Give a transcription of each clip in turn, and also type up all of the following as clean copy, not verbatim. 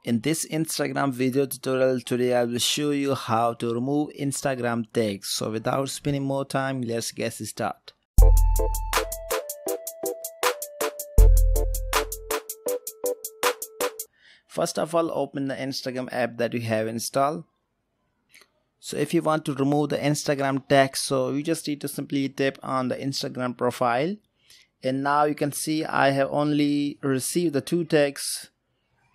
In this Instagram video tutorial today I will show you how to remove Instagram tags. So without spending more time, let's get started. First of all, open the Instagram app that you have installed. So if you want to remove the Instagram tag, so you just need to simply tap on the Instagram profile, and now you can see I have only received the 2 tags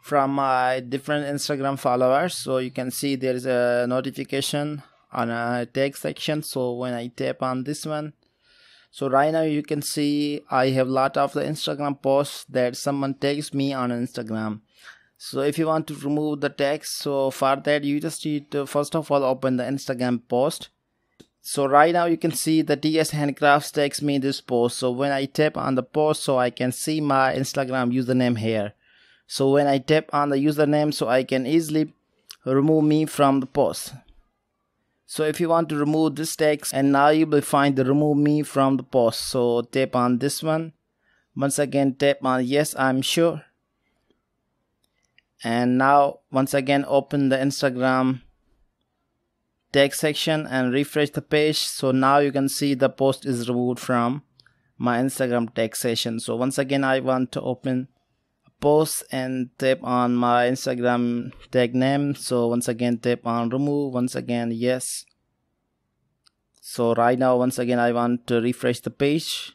from my different Instagram followers. So you can see there is a notification on a tag section. So when I tap on this one, so right now you can see I have a lot of the Instagram posts that someone tags me on Instagram. So if you want to remove the tags, so for that you just need to first of all open the Instagram post. So right now you can see the TS Handcrafts tags me this post. So when I tap on the post, so I can see my Instagram username here. So when I tap on the username, so I can easily remove me from the post. So if you want to remove this text, and now you will find the remove me from the post. So tap on this one. Once again tap on yes, I'm sure. And now once again open the Instagram tag section and refresh the page. So now you can see the post is removed from my Instagram tag section. So once again I want to open post and tap on my Instagram tag name. So once again tap on remove, once again yes. So right now once again I want to refresh the page,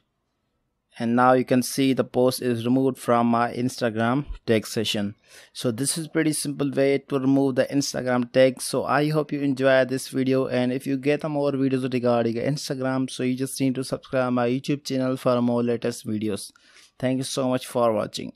and now you can see the post is removed from my Instagram tag session. So this is pretty simple way to remove the Instagram tag. So I hope you enjoy this video, and if you get more videos regarding Instagram, so you just need to subscribe my YouTube channel for more latest videos. Thank you so much for watching.